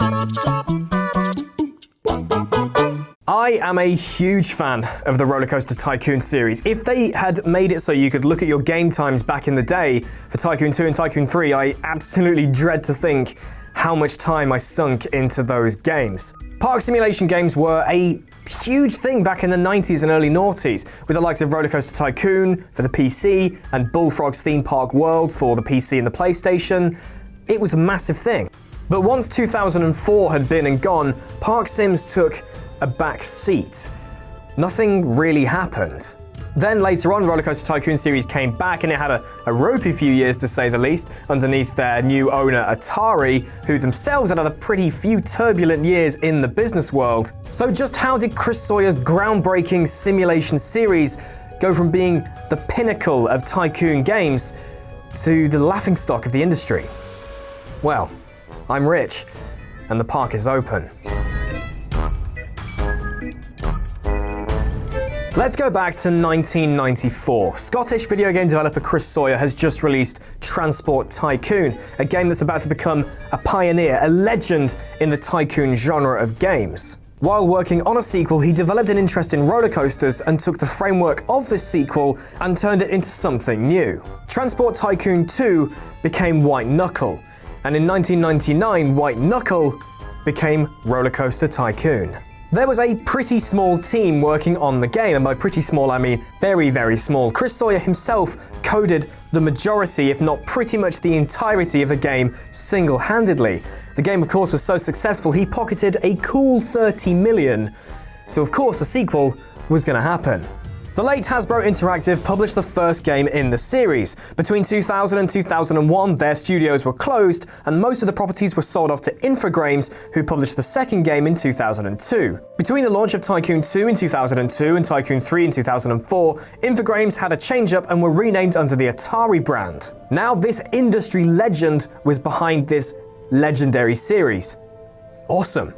I am a huge fan of the RollerCoaster Tycoon series. If they had made it so you could look at your game times back in the day for Tycoon 2 and Tycoon 3, I absolutely dread to think how much time I sunk into those games. Park simulation games were a huge thing back in the 90s and early noughties, with the likes of RollerCoaster Tycoon for the PC and Bullfrog's Theme Park World for the PC and the PlayStation. It was a massive thing. But once 2004 had been and gone, Park Sims took a back seat. Nothing really happened. Then later on, RollerCoaster Tycoon series came back and it had a ropey few years to say the least, underneath their new owner Atari, who themselves had a pretty few turbulent years in the business world. So just how did Chris Sawyer's groundbreaking simulation series go from being the pinnacle of Tycoon games to the laughingstock of the industry? Well, I'm Rich, and the park is open. Let's go back to 1994. Scottish video game developer Chris Sawyer has just released Transport Tycoon, a game that's about to become a pioneer, a legend in the Tycoon genre of games. While working on a sequel, he developed an interest in roller coasters and took the framework of this sequel and turned it into something new. Transport Tycoon 2 became White Knuckle, and in 1999, White Knuckle became RollerCoaster Tycoon. There was a pretty small team working on the game, and by pretty small I mean very, very small. Chris Sawyer himself coded the majority, if not pretty much the entirety of the game single-handedly. The game, of course, was so successful he pocketed a cool 30 million, so of course a sequel was going to happen. The late Hasbro Interactive published the first game in the series. Between 2000 and 2001, their studios were closed, and most of the properties were sold off to Infogrames, who published the second game in 2002. Between the launch of Tycoon 2 in 2002 and Tycoon 3 in 2004, Infogrames had a change-up and were renamed under the Atari brand. Now this industry legend was behind this legendary series. Awesome.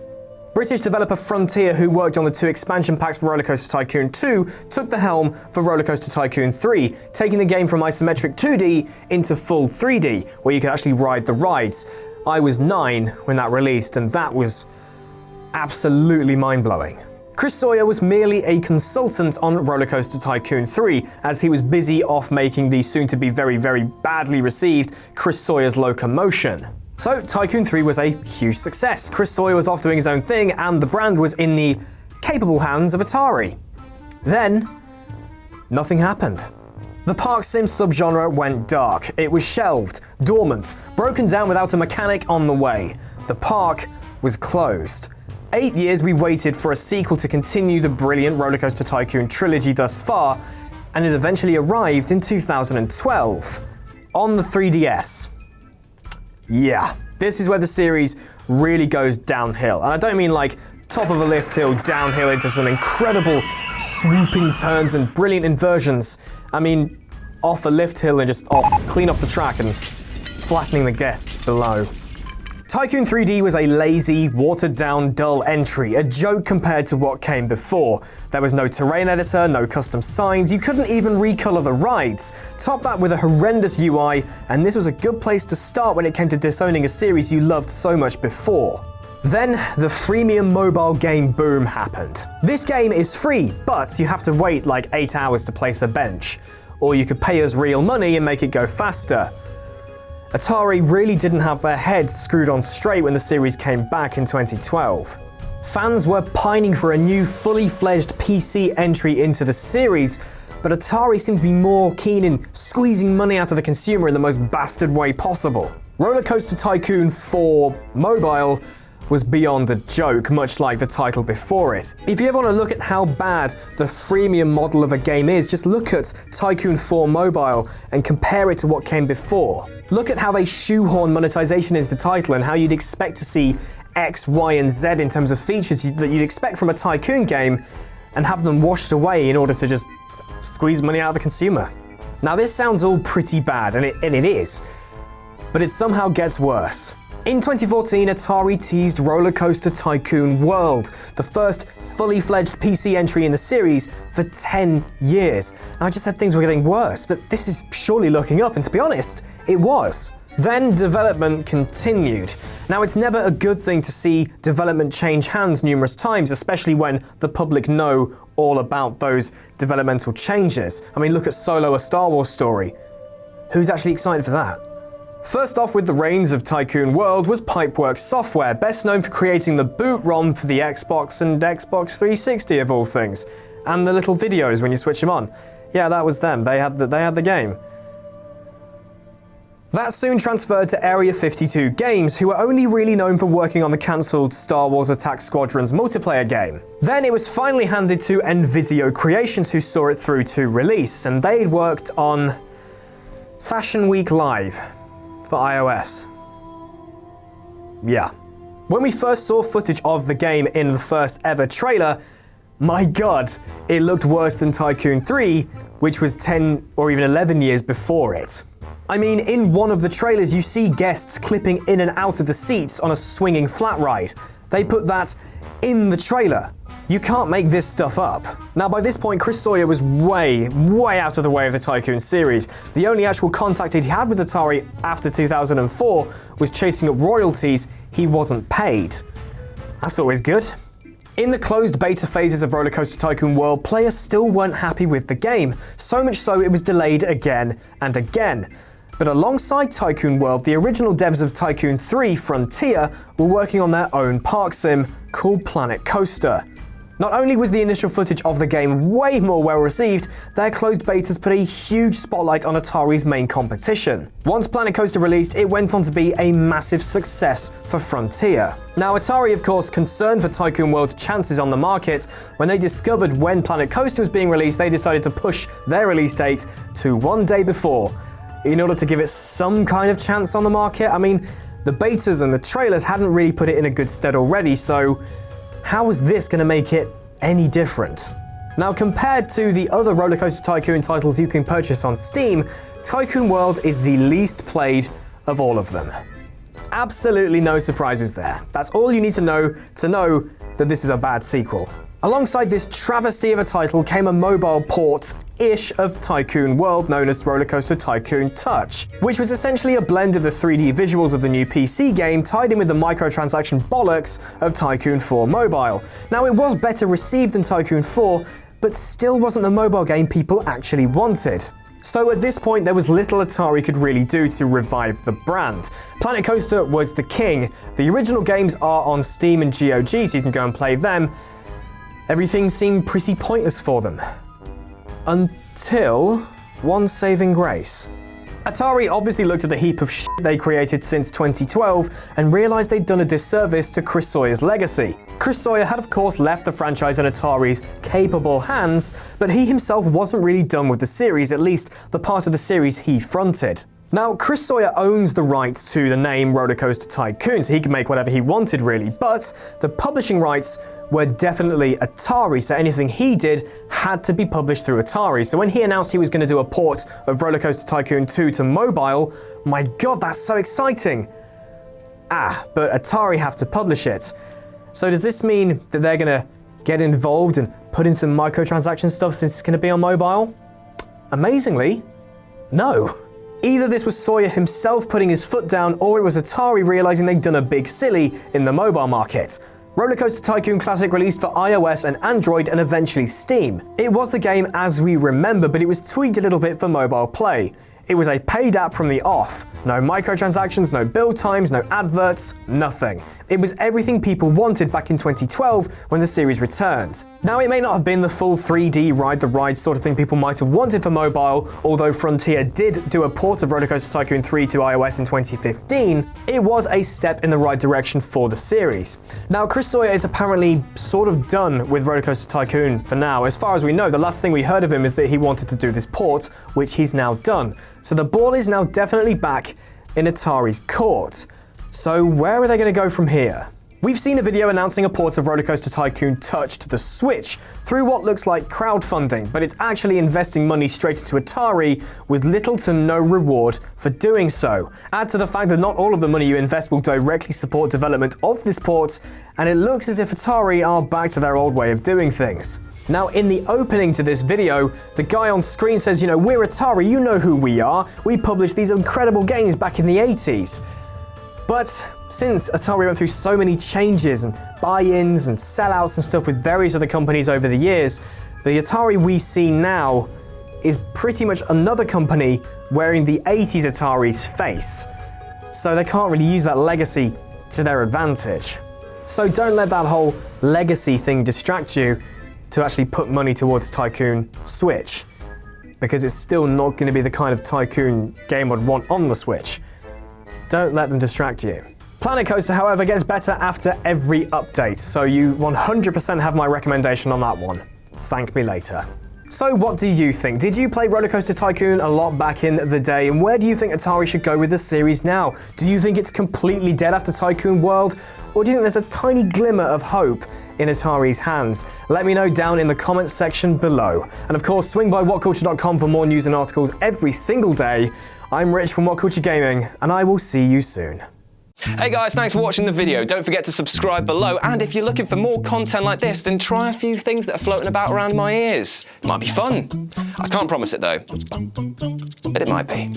British developer Frontier, who worked on the 2 expansion packs for RollerCoaster Tycoon 2, took the helm for RollerCoaster Tycoon 3, taking the game from isometric 2D into full 3D, where you could actually ride the rides. I was 9 when that released, and that was absolutely mind-blowing. Chris Sawyer was merely a consultant on RollerCoaster Tycoon 3, as he was busy off making the soon-to-be very, very badly received Chris Sawyer's Locomotion. So Tycoon 3 was a huge success. Chris Sawyer was off doing his own thing, and the brand was in the capable hands of Atari. Then, nothing happened. The Park Sim subgenre went dark. It was shelved, dormant, broken down without a mechanic on the way. The park was closed. 8 years we waited for a sequel to continue the brilliant RollerCoaster Tycoon trilogy thus far, and it eventually arrived in 2012 on the 3DS. Yeah, this is where the series really goes downhill. And I don't mean like top of a lift hill downhill into some incredible swooping turns and brilliant inversions. I mean off a lift hill and just clean off the track and flattening the guests below. Tycoon 3D was a lazy, watered-down, dull entry, a joke compared to what came before. There was no terrain editor, no custom signs, you couldn't even recolor the rides. Top that with a horrendous UI, and this was a good place to start when it came to disowning a series you loved so much before. Then, the freemium mobile game boom happened. This game is free, but you have to wait like 8 hours to place a bench. Or you could pay us real money and make it go faster. Atari really didn't have their heads screwed on straight when the series came back in 2012. Fans were pining for a new, fully fledged PC entry into the series, but Atari seemed to be more keen in squeezing money out of the consumer in the most bastard way possible. RollerCoaster Tycoon 4 Mobile was beyond a joke, much like the title before it. If you ever want to look at how bad the freemium model of a game is, just look at Tycoon 4 Mobile and compare it to what came before. Look at how they shoehorn monetization into the title and how you'd expect to see X, Y, and Z in terms of features that you'd expect from a Tycoon game, and have them washed away in order to just squeeze money out of the consumer. Now this sounds all pretty bad, and it is, but it somehow gets worse. In 2014, Atari teased RollerCoaster Tycoon World, the first fully fledged PC entry in the series for 10 years. Now, I just said things were getting worse, but this is surely looking up, and to be honest, it was. Then development continued. Now, it's never a good thing to see development change hands numerous times, especially when the public know all about those developmental changes. I mean, look at Solo, a Star Wars story. Who's actually excited for that? First off with the reins of Tycoon World was Pipeworks Software, best known for creating the boot ROM for the Xbox and Xbox 360 of all things, and the little videos when you switch them on. Yeah, that was them. They had the game. That soon transferred to Area 52 Games, who were only really known for working on the cancelled Star Wars Attack Squadrons multiplayer game. Then it was finally handed to Envisio Creations, who saw it through to release, and they'd worked on Fashion Week Live for iOS. Yeah. When we first saw footage of the game in the first ever trailer, my god, it looked worse than Tycoon 3, which was 10 or even 11 years before it. I mean, in one of the trailers you see guests clipping in and out of the seats on a swinging flat ride. They put that in the trailer. You can't make this stuff up. Now, by this point, Chris Sawyer was way out of the way of the Tycoon series. The only actual contact he'd had with Atari after 2004 was chasing up royalties he wasn't paid. That's always good. In the closed beta phases of RollerCoaster Tycoon World, players still weren't happy with the game, so much so it was delayed again and again. But alongside Tycoon World, the original devs of Tycoon 3 Frontier were working on their own park sim called Planet Coaster. Not only was the initial footage of the game way more well received, their closed betas put a huge spotlight on Atari's main competition. Once Planet Coaster released, it went on to be a massive success for Frontier. Now, Atari, of course, concerned for Tycoon World's chances on the market, when they discovered when Planet Coaster was being released, they decided to push their release date to one day before, in order to give it some kind of chance on the market. I mean, the betas and the trailers hadn't really put it in a good stead already, so how was this going to make it any different? Now, compared to the other RollerCoaster Tycoon titles you can purchase on Steam, Tycoon World is the least played of all of them. Absolutely no surprises there. That's all you need to know that this is a bad sequel. Alongside this travesty of a title came a mobile port-ish of Tycoon World known as RollerCoaster Tycoon Touch, which was essentially a blend of the 3D visuals of the new PC game tied in with the microtransaction bollocks of Tycoon 4 Mobile. Now, it was better received than Tycoon 4, but still wasn't the mobile game people actually wanted. So at this point, there was little Atari could really do to revive the brand. Planet Coaster was the king. The original games are on Steam and GOG, so you can go and play them. Everything seemed pretty pointless for them. Until one saving grace. Atari obviously looked at the heap of shit they created since 2012 and realized they'd done a disservice to Chris Sawyer's legacy. Chris Sawyer had of course left the franchise in Atari's capable hands, but he himself wasn't really done with the series, at least the part of the series he fronted. Now, Chris Sawyer owns the rights to the name RollerCoaster Tycoon, so he could make whatever he wanted really, but the publishing rights were definitely Atari, so anything he did had to be published through Atari. So when he announced he was going to do a port of RollerCoaster Tycoon 2 to mobile, my god, that's so exciting! But Atari have to publish it. So does this mean that they're going to get involved and put in some microtransaction stuff since it's going to be on mobile? Amazingly, no. Either this was Sawyer himself putting his foot down, or it was Atari realizing they'd done a big silly in the mobile market. RollerCoaster Tycoon Classic released for iOS and Android and eventually Steam. It was the game as we remember, but it was tweaked a little bit for mobile play. It was a paid app from the off. No microtransactions, no build times, no adverts, nothing. It was everything people wanted back in 2012 when the series returned. Now, it may not have been the full 3D ride the ride sort of thing people might have wanted for mobile, although Frontier did do a port of RollerCoaster Tycoon 3 to iOS in 2015, it was a step in the right direction for the series. Now, Chris Sawyer is apparently sort of done with RollerCoaster Tycoon for now. As far as we know, the last thing we heard of him is that he wanted to do this port, which he's now done. So the ball is now definitely back in Atari's court. So where are they going to go from here? We've seen a video announcing a port of RollerCoaster Tycoon Touch to the Switch through what looks like crowdfunding, but it's actually investing money straight into Atari with little to no reward for doing so. Add to the fact that not all of the money you invest will directly support development of this port, and it looks as if Atari are back to their old way of doing things. Now, in the opening to this video, the guy on screen says, you know, we're Atari, you know who we are. We published these incredible games back in the 80s. But since Atari went through so many changes and buy-ins and sellouts and stuff with various other companies over the years, the Atari we see now is pretty much another company wearing the 80s Atari's face. So they can't really use that legacy to their advantage. So don't let that whole legacy thing distract you to actually put money towards Tycoon Switch, because it's still not going to be the kind of Tycoon game I'd want on the Switch. Don't let them distract you. Planet Coaster, however, gets better after every update, so you 100% have my recommendation on that one. Thank me later. So what do you think? Did you play RollerCoaster Tycoon a lot back in the day, and where do you think Atari should go with the series now? Do you think it's completely dead after Tycoon World, or do you think there's a tiny glimmer of hope in Atari's hands? Let me know down in the comments section below. And of course, swing by whatculture.com for more news and articles every single day. I'm Rich from What Culture Gaming, and I will see you soon. Hey guys, thanks for watching the video. Don't forget to subscribe below, and if you're looking for more content like this, then try a few things that are floating about around my ears. It might be fun. I can't promise it though, but it might be.